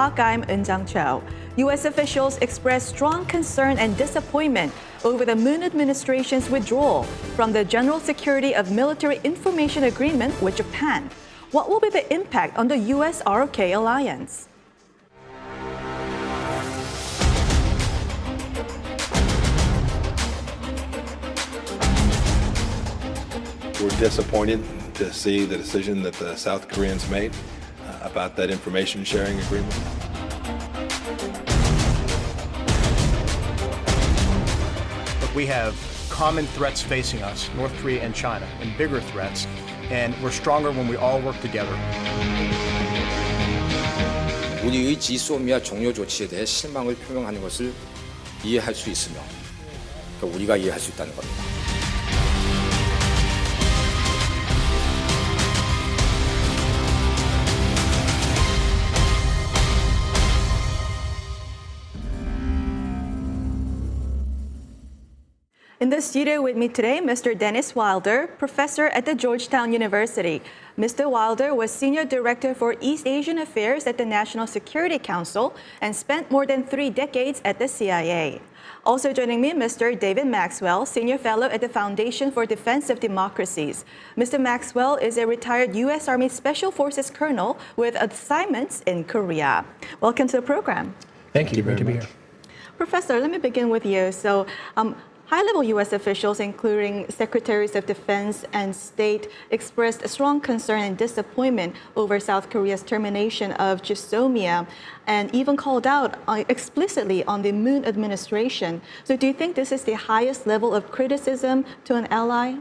I'm Cho. U.S. officials expressed strong concern and disappointment over the Moon administration's withdrawal from the General Security of Military Information Agreement with Japan. What will be the impact on the U.S.-ROK alliance? We're disappointed to see the decision that the South Koreans made about that information sharing agreement. Look, we have common threats facing us, North Korea and China, and bigger threats, and we're stronger when we all work together. 우리의 지소미아 종료 조치에 대해 실망을 표명하는 것을 이해할 수 있으며 우리가 이해할 수 있다는 겁니다. In the studio with me today, Mr. Dennis Wilder, professor at the Georgetown University. Mr. Wilder was Senior Director for East Asian Affairs at the National Security Council and spent more than 3 decades at the CIA. Also joining me, Mr. David Maxwell, Senior Fellow at the Foundation for Defense of Democracies. Mr. Maxwell is a retired U.S. Army Special Forces colonel with assignments in Korea. Welcome to the program. Thank you. Great to be here. Professor, let me begin with you. So, high-level U.S. officials, including Secretaries of Defense and State, expressed a strong concern and disappointment over South Korea's termination of Jisomia and even called out explicitly on the Moon administration. So do you think this is the highest level of criticism to an ally?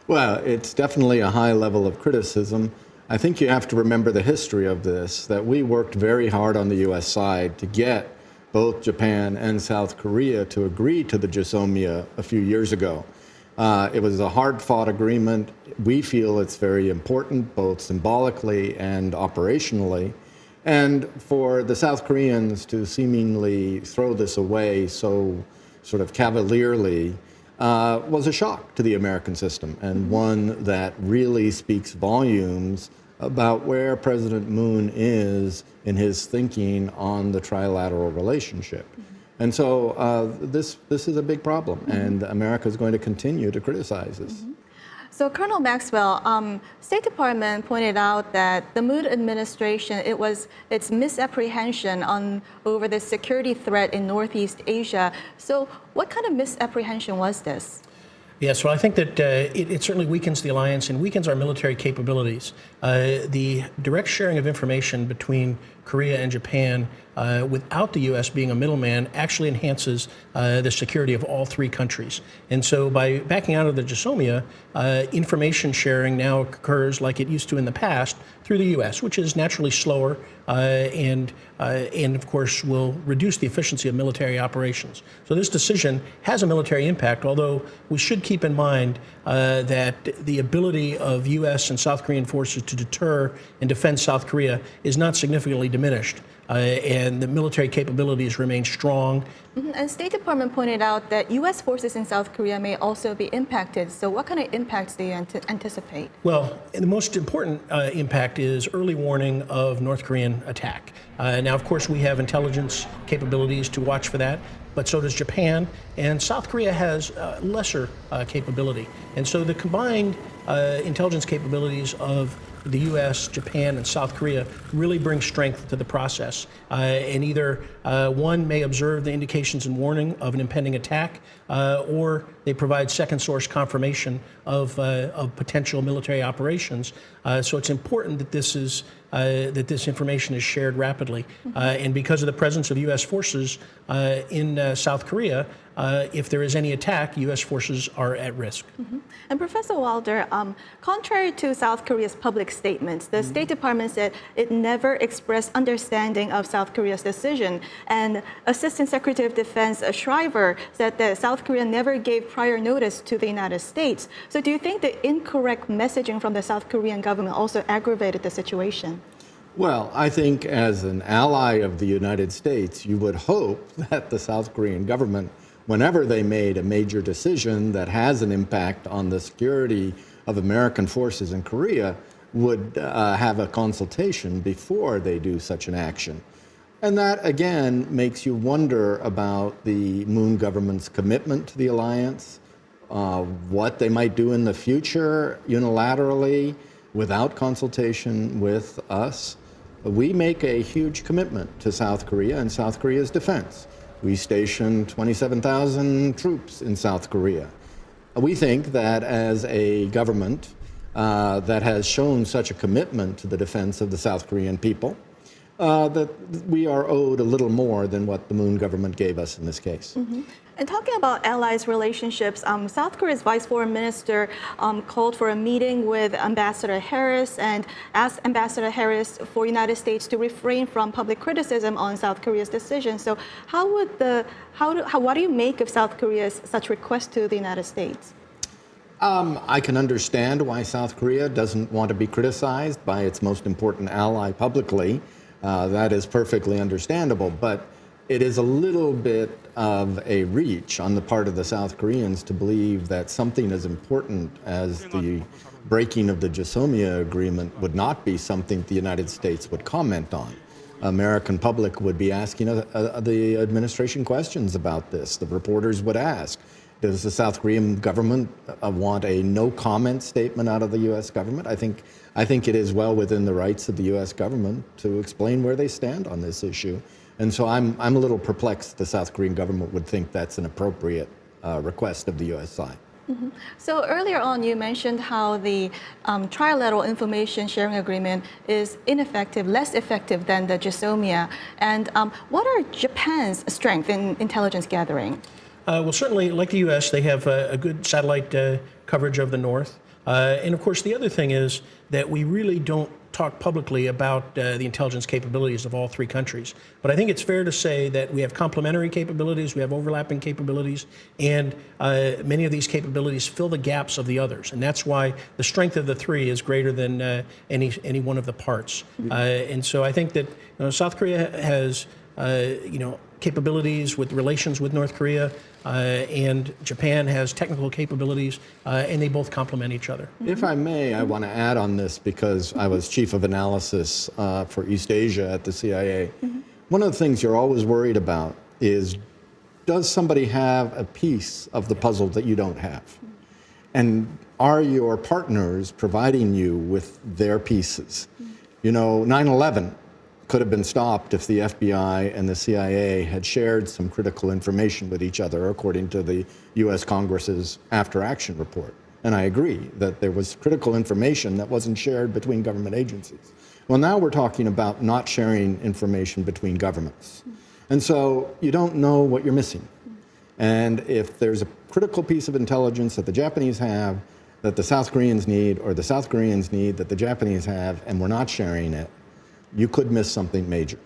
Well, it's definitely a high level of criticism. I think you have to remember the history of this, that we worked very hard on the U.S. side to get both Japan and South Korea to agree to the Jisomia a few years ago. It was a hard-fought agreement. We feel it's very important, both symbolically and operationally. And for the South Koreans to seemingly throw this away so sort of cavalierly was a shock to the American system, and one that really speaks volumes about where President Moon is in his thinking on the trilateral relationship. And so this is a big problem, and America is going to continue to criticize this. So, Colonel Maxwell, State Department pointed out that the Moon administration, its misapprehension over the security threat in Northeast Asia. So what kind of misapprehension was this? Yes, well, I think that it certainly weakens the alliance and weakens our military capabilities. The direct sharing of information between Korea and Japan without the U.S. being a middleman actually enhances the security of all 3 countries. And so by backing out of the Jisomia, information sharing now occurs like it used to in the past through the U.S., which is naturally slower and of course will reduce the efficiency of military operations. So this decision has a military impact, although we should keep in mind that the ability of U.S. and South Korean forces to deter and defend South Korea is not significantly diminished. And the military capabilities remain strong. And State Department pointed out that U.S. forces in South Korea may also be impacted. So what kind of impacts do you anticipate? Well, the most important impact is early warning of North Korean attack. Now, of course, we have intelligence capabilities to watch for that, but so does Japan, and South Korea has lesser capability. And so the combined intelligence capabilities of the U.S., Japan, and South Korea really bring strength to the process. And either one may observe the indications and warning of an impending attack, or they provide second source confirmation of potential military operations. So it's important that this information is shared rapidly. And because of the presence of U.S. forces in South Korea, if there is any attack, U.S. forces are at risk. And Professor Wilder, contrary to South Korea's public statements, the State Department said it never expressed understanding of South Korea's decision. And Assistant Secretary of Defense Shriver said that South Korea never gave prior notice to the United States. So do you think the incorrect messaging from the South Korean government also aggravated the situation? Well, I think as an ally of the United States, you would hope that the South Korean government, whenever they made a major decision that has an impact on the security of American forces in Korea, would have a consultation before they do such an action. And that, again, makes you wonder about the Moon government's commitment to the alliance, what they might do in the future unilaterally without consultation with us. We make a huge commitment to South Korea and South Korea's defense. We station 27,000 troops in South Korea. We think that as a government that has shown such a commitment to the defense of the South Korean people, that we are owed a little more than what the Moon government gave us in this case. And talking about allies relationships, South Korea's Vice Foreign Minister called for a meeting with Ambassador Harris and asked Ambassador Harris for United States to refrain from public criticism on South Korea's decision. So what do you make of South Korea's such request to the United States? I can understand why South Korea doesn't want to be criticized by its most important ally publicly. That is perfectly understandable, but it is a little bit of a reach on the part of the South Koreans to believe that something as important as the breaking of the Jisomiya agreement would not be something the United States would comment on. American public would be asking the administration questions about this. The reporters would ask, does the South Korean government want a no-comment statement out of the U.S. government? I think it is well within the rights of the U.S. government to explain where they stand on this issue. And so I'm a little perplexed the South Korean government would think that's an appropriate request of the U.S. side. So earlier on, you mentioned how the trilateral information sharing agreement is ineffective, less effective than the Jisomiya. And what are Japan's strengths in intelligence gathering? Well, certainly, like the U.S., they have a good satellite coverage of the North. And of course, the other thing is that we really don't talk publicly about the intelligence capabilities of all three countries. But I think it's fair to say that we have complementary capabilities, we have overlapping capabilities, and many of these capabilities fill the gaps of the others. And that's why the strength of the three is greater than any one of the parts. And so I think that South Korea has capabilities with relations with North Korea, and Japan has technical capabilities, and they both complement each other. If I may, I want to add on this because I was chief of analysis for East Asia at the CIA. One of the things you're always worried about is, does somebody have a piece of the puzzle that you don't have? And are your partners providing you with their pieces? 9/11 could have been stopped if the FBI and the CIA had shared some critical information with each other, according to the U.S. Congress's after action report. And I agree that there was critical information that wasn't shared between government agencies. Well, now we're talking about not sharing information between governments. And so you don't know what you're missing. And if there's a critical piece of intelligence that the Japanese have, that the South Koreans need, or the South Koreans need that the Japanese have, and we're not sharing it, you could miss something major.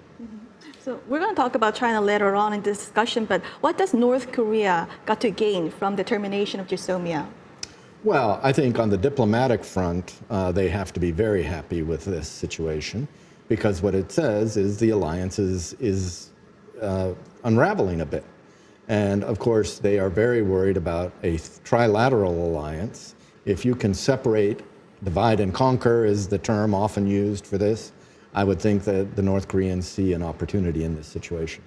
So we're going to talk about China later on in this discussion, but what does North Korea got to gain from the termination of Jisomiya? Well, I think on the diplomatic front, they have to be very happy with this situation, because what it says is the alliance is unraveling a bit. And of course, they are very worried about a trilateral alliance. If you can separate, divide and conquer is the term often used for this, I would think that the North Koreans see an opportunity in this situation.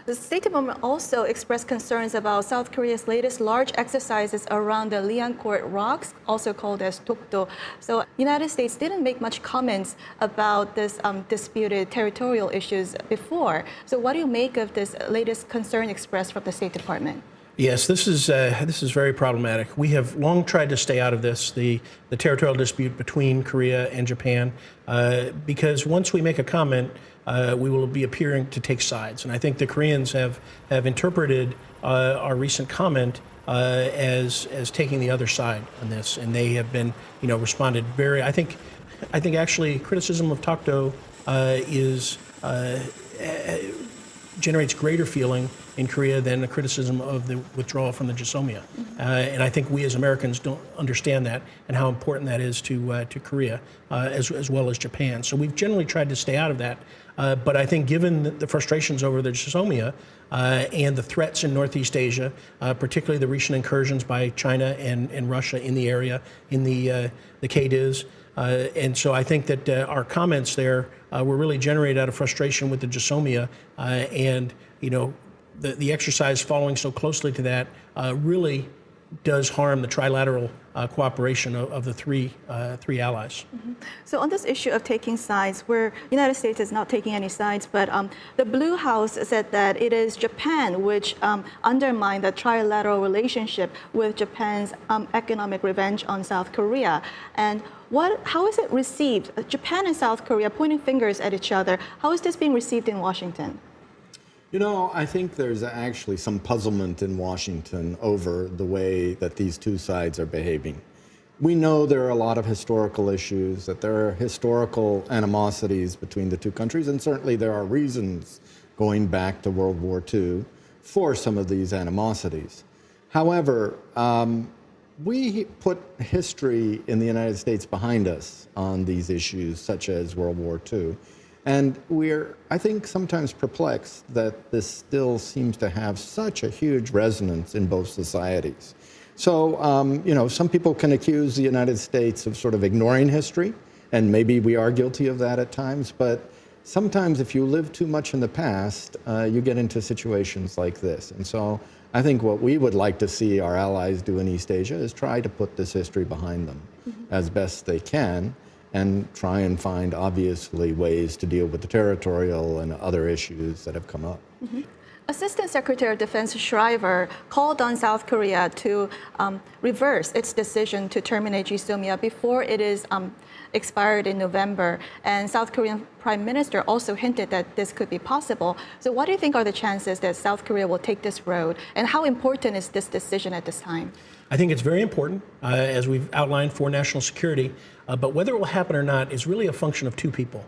The State Department also expressed concerns about South Korea's latest large exercises around the Liancourt rocks, also called as Dokdo. So United States didn't make much comments about this disputed territorial issues before. So what do you make of this latest concern expressed from the State Department? Yes, this is very problematic. We have long tried to stay out of this, the territorial dispute between Korea and Japan, because once we make a comment, we will be appearing to take sides. And I think the Koreans have interpreted our recent comment as taking the other side on this, and they have been, responded very. I think actually criticism of Dokdo generates greater feeling in Korea than the criticism of the withdrawal from the Jisomiya. And I think we as Americans don't understand that and how important that is to Korea as well as Japan. So we've generally tried to stay out of that. But I think given the frustrations over the Jisomiya and the threats in Northeast Asia, particularly the recent incursions by China and Russia in the area, in the KDIS, and so I think that our comments there were really generated out of frustration with the Jisomiya, and the exercise following so closely to that really does harm the trilateral cooperation of the three allies. Mm-hmm. So on this issue of taking sides, where United States is not taking any sides, but the Blue House said that it is Japan which undermined the trilateral relationship with Japan's economic revenge on South Korea. And how is it received? Japan and South Korea pointing fingers at each other. How is this being received in Washington? I think there's actually some puzzlement in Washington over the way that these two sides are behaving. We know there are a lot of historical issues, that there are historical animosities between the two countries, and certainly there are reasons going back to World War II for some of these animosities. However, we put history in the United States behind us on these issues, such as World War II. And we're, I think, sometimes perplexed that this still seems to have such a huge resonance in both societies. So, some people can accuse the United States of sort of ignoring history, and maybe we are guilty of that at times, but sometimes if you live too much in the past, you get into situations like this. And so I think what we would like to see our allies do in East Asia is try to put this history behind them as best they can, and try and find, obviously, ways to deal with the territorial and other issues that have come up. Mm-hmm. Assistant Secretary of Defense Shriver called on South Korea to reverse its decision to terminate Jisomiya before it is expired in November. And South Korean Prime Minister also hinted that this could be possible. So what do you think are the chances that South Korea will take this road? And how important is this decision at this time? I think it's very important, as we've outlined, for national security. But whether it will happen or not is really a function of two people,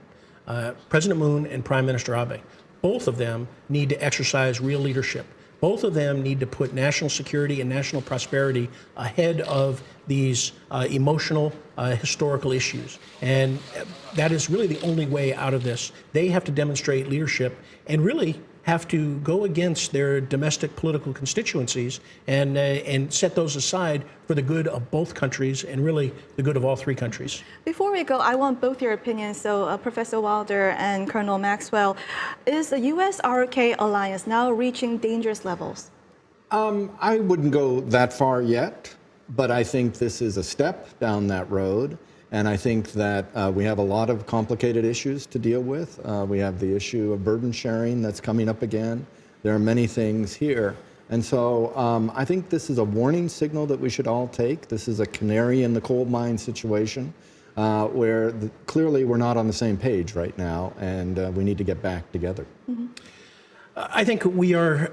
President Moon and Prime Minister Abe. Both of them need to exercise real leadership. Both of them need to put national security and national prosperity ahead of these emotional, historical issues. And that is really the only way out of this. They have to demonstrate leadership and really have to go against their domestic political constituencies and set those aside for the good of both countries and really the good of all three countries. Before we go, I want both your opinions. So Professor Wilder and Colonel Maxwell, is the US-ROK alliance now reaching dangerous levels? I wouldn't go that far yet, but I think this is a step down that road. And I think that we have a lot of complicated issues to deal with. We have the issue of burden sharing that's coming up again. There are many things here. And so I think this is a warning signal that we should all take. This is a canary in the coal mine situation where clearly we're not on the same page right now, and we need to get back together. Mm-hmm. I think we are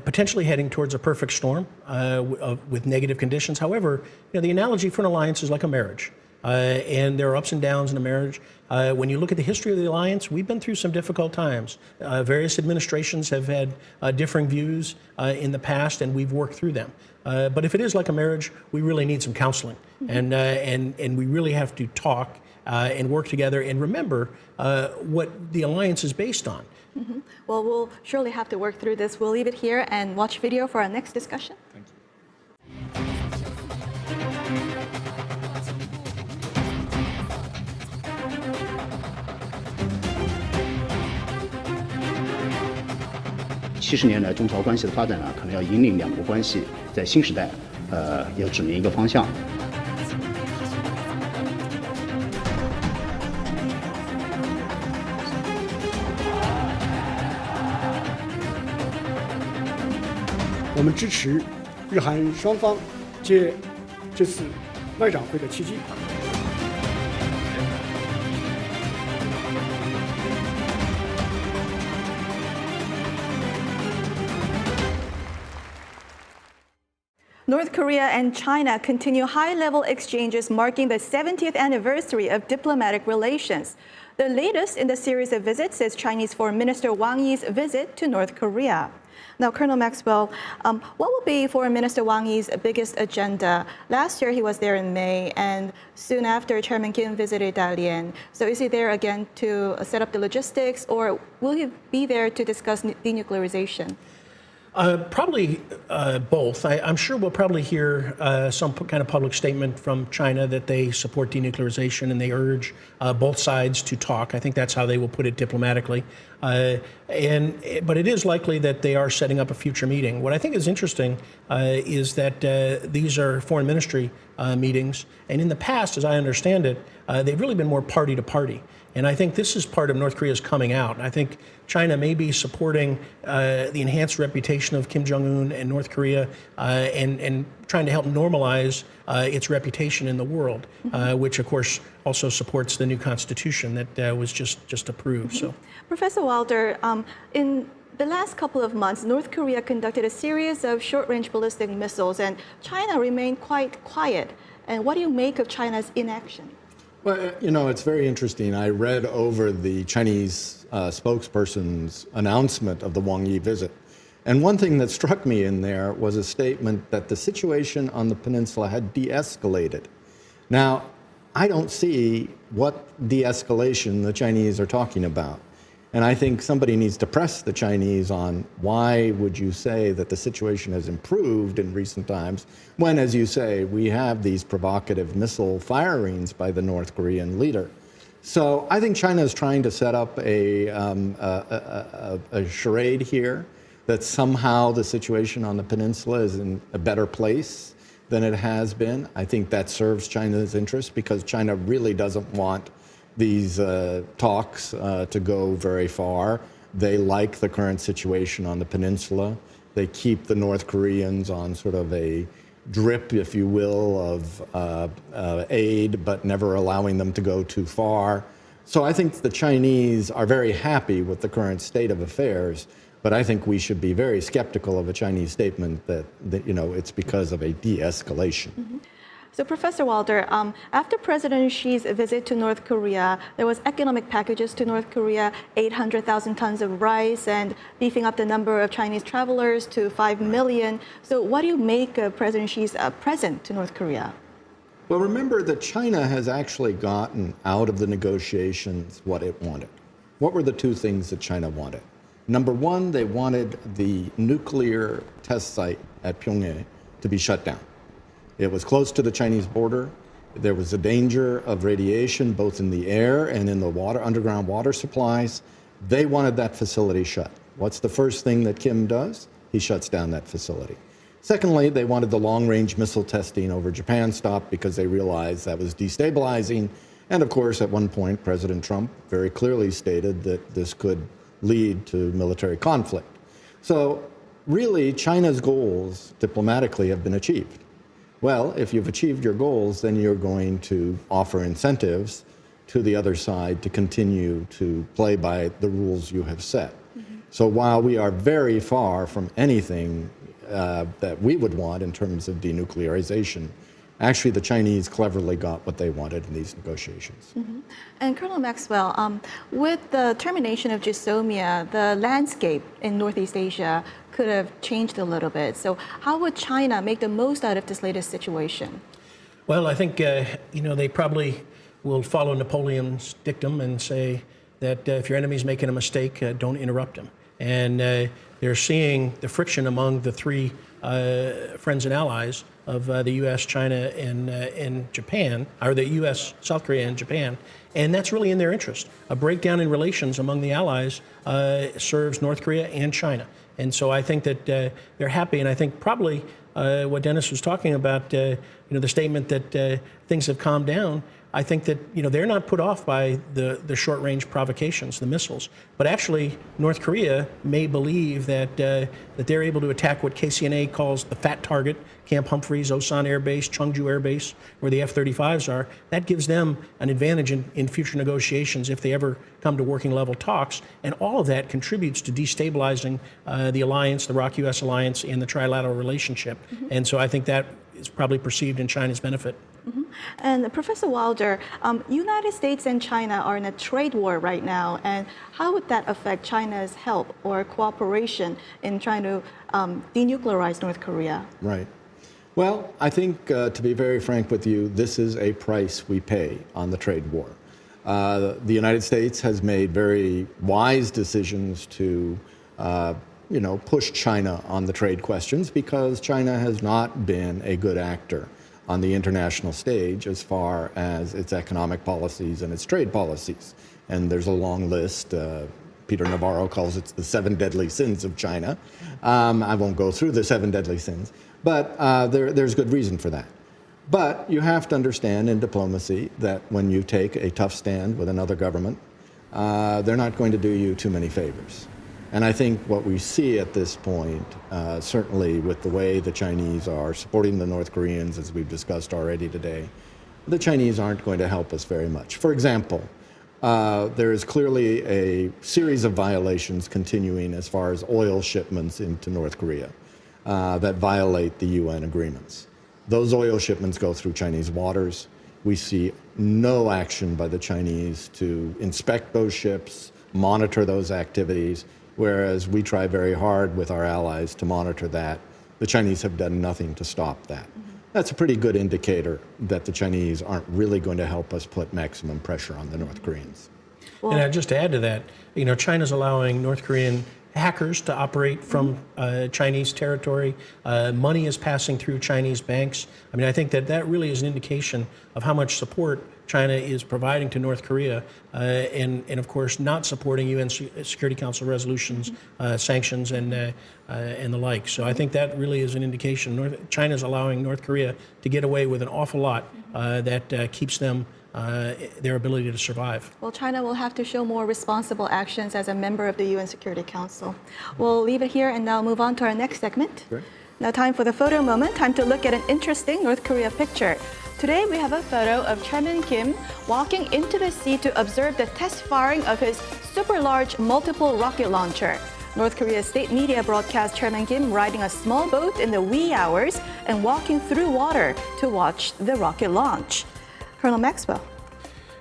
potentially heading towards a perfect storm with negative conditions. However, the analogy for an alliance is like a marriage. And there are ups and downs in a marriage. When you look at the history of the alliance, we've been through some difficult times. Various administrations have had differing views in the past, and we've worked through them. But if it is like a marriage, we really need some counseling, and we really have to talk and work together and remember what the alliance is based on. Mm-hmm. Well, we'll surely have to work through this. We'll leave it here and watch video for our next discussion. Thank you. 70年来中朝关系的发展可能要引领两国关系在新时代要指明一个方向。我们支持日韩双方借这次外长会的契机。 North Korea and China continue high-level exchanges marking the 70th anniversary of diplomatic relations. The latest in the series of visits is Chinese Foreign Minister Wang Yi's visit to North Korea. Now, Colonel Maxwell, what will be Foreign Minister Wang Yi's biggest agenda? Last year he was there in May, and soon after Chairman Kim visited Dalian. So is he there again to set up the logistics, or will he be there to discuss denuclearization? Probably both. I'm sure we'll probably hear some kind of public statement from China that they support denuclearization and they urge both sides to talk. I think that's how they will put it diplomatically. But it is likely that they are setting up a future meeting. What I think is interesting is that these are foreign ministry meetings. And in the past, as I understand it, they've really been more party to party. And I think this is part of North Korea's coming out. I think China may be supporting the enhanced reputation of Kim Jong-un and North Korea and trying to help normalize its reputation in the world, which of course also supports the new constitution that was just approved. So, Professor Wilder, in the last couple of months, North Korea conducted a series of short-range ballistic missiles, and China remained quite quiet. And what do you make of China's inaction? Well, you know, it's very interesting. I read over the Chinese spokesperson's announcement of the Wang Yi visit. And one thing that struck me in there was a statement that the situation on the peninsula had de-escalated. Now, I don't see what de-escalation the Chinese are talking about. And I think somebody needs to press the Chinese on why would you say that the situation has improved in recent times when, as you say, we have these provocative missile firings by the North Korean leader. So I think China is trying to set up a charade here that somehow the situation on the peninsula is in a better place than it has been. I think that serves China's interest because China really doesn't want these talks to go very far. They like the current situation on the peninsula. They keep the North Koreans on sort of a drip, if you will, of aid, but never allowing them to go too far. So I think the Chinese are very happy with the current state of affairs, but I think we should be very skeptical of a Chinese statement that you know, it's because of a de-escalation. Mm-hmm. So, Professor Wilder, after President Xi's visit to North Korea, there was economic packages to North Korea, 800,000 tons of rice, and beefing up the number of Chinese travelers to 5 million. So what do you make of President Xi's present to North Korea? Well, remember that China has actually gotten out of the negotiations what it wanted. What were the two things that China wanted? Number one, they wanted the nuclear test site at Pyongyang to be shut down. It was close to the Chinese border. There was a danger of radiation both in the air and in the water, underground water supplies. They wanted that facility shut. What's the first thing that Kim does? He shuts down that facility. Secondly, they wanted the long-range missile testing over Japan stopped because they realized that was destabilizing. And of course, at one point, President Trump very clearly stated that this could lead to military conflict. So really, China's goals diplomatically have been achieved. Well, if you've achieved your goals, then you're going to offer incentives to the other side to continue to play by the rules you have set. Mm-hmm. So while we are very far from anything that we would want in terms of denuclearization, actually the Chinese cleverly got what they wanted in these negotiations. Mm-hmm. And Colonel Maxwell, with the termination of Jisomia, the landscape in Northeast Asia could have changed a little bit. So how would China make the most out of this latest situation? Well, I think, they probably will follow Napoleon's dictum and say that if your enemy's making a mistake, don't interrupt him. And they're seeing the friction among the three friends and allies of the U.S., China, and Japan, or the U.S., South Korea, and Japan. And that's really in their interest. A breakdown in relations among the allies serves North Korea and China. And so I think that they're happy. And I think probably what Dennis was talking about, the statement that things have calmed down, I think that they're not put off by the short-range provocations, the missiles, but actually North Korea may believe that they're able to attack what KCNA calls the fat target, Camp Humphreys, Osan Air Base, Cheongju Air Base, where the F-35s are. That gives them an advantage in future negotiations if they ever come to working level talks, and all of that contributes to destabilizing the alliance, the ROC-US alliance, and the trilateral relationship. Mm-hmm. And so I think that is probably perceived in China's benefit. Mm-hmm. And Professor Wilder, United States and China are in a trade war right now, and how would that affect China's help or cooperation in trying to denuclearize North Korea? Right. Well, I think, to be very frank with you, this is a price we pay on the trade war. The United States has made very wise decisions to push China on the trade questions because China has not been a good actor on the international stage as far as its economic policies and its trade policies. And there's a long list. Peter Navarro calls it the 7 deadly sins of China. I won't go through the 7 deadly sins, but there's good reason for that. But you have to understand in diplomacy that when you take a tough stand with another government, they're not going to do you too many favors. And I think what we see at this point, certainly with the way the Chinese are supporting the North Koreans, as we've discussed already today, the Chinese aren't going to help us very much. For example, there is clearly a series of violations continuing as far as oil shipments into North Korea that violate the UN agreements. Those oil shipments go through Chinese waters. We see no action by the Chinese to inspect those ships, monitor those activities, whereas we try very hard with our allies to monitor that. The Chinese have done nothing to stop that. That's a pretty good indicator that the Chinese aren't really going to help us put maximum pressure on the North Koreans. And just to add to that, China's allowing North Korean hackers to operate from Chinese territory. Money is passing through Chinese banks. I mean, I think that really is an indication of how much support China is providing to North Korea, and of course not supporting UN Security Council resolutions, sanctions, and the like. So I think that really is an indication. China's allowing North Korea to get away with an awful lot that keeps them their ability to survive. Well, China will have to show more responsible actions as a member of the UN Security Council. We'll leave it here and now move on to our next segment. Great. Now time for the photo moment, time to look at an interesting North Korea picture. Today we have a photo of Chairman Kim walking into the sea to observe the test firing of his super large multiple rocket launcher. North Korea's state media broadcast Chairman Kim riding a small boat in the wee hours and walking through water to watch the rocket launch. Colonel Maxwell.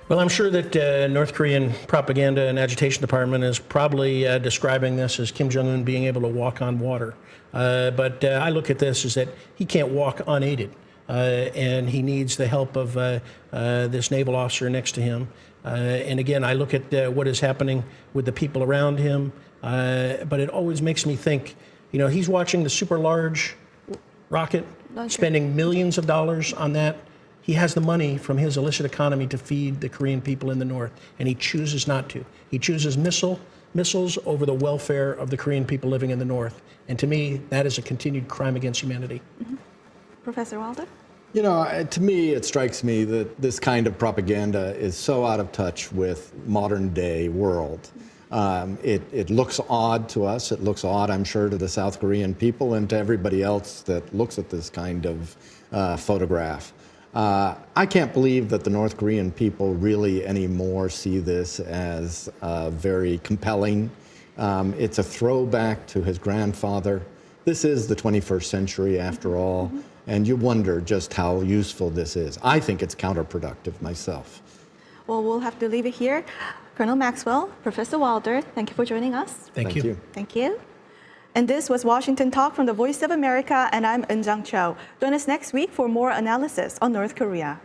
Well, I'm sure that North Korean propaganda and agitation department is probably describing this as Kim Jong-un being able to walk on water. But I look at this as that he can't walk unaided, and he needs the help of this naval officer next to him. And again, I look at what is happening with the people around him, but it always makes me think, he's watching the super large rocket, spending millions of dollars on that. He has the money from his illicit economy to feed the Korean people in the north, and he chooses not to. He chooses missiles over the welfare of the Korean people living in the north. And to me, that is a continued crime against humanity. Mm-hmm. Professor Wilder? To me, it strikes me that this kind of propaganda is so out of touch with modern day world. It looks odd to us. It looks odd, I'm sure, to the South Korean people and to everybody else that looks at this kind of photograph. I can't believe that the North Korean people really anymore see this as very compelling. It's a throwback to his grandfather. This is the 21st century, after all, and you wonder just how useful this is. I think it's counterproductive myself. Well, we'll have to leave it here. Colonel Maxwell, Professor Wilder, thank you for joining us. Thank you. Thank you. And this was Washington Talk from the Voice of America, and I'm Eunjang Cho. Join us next week for more analysis on North Korea.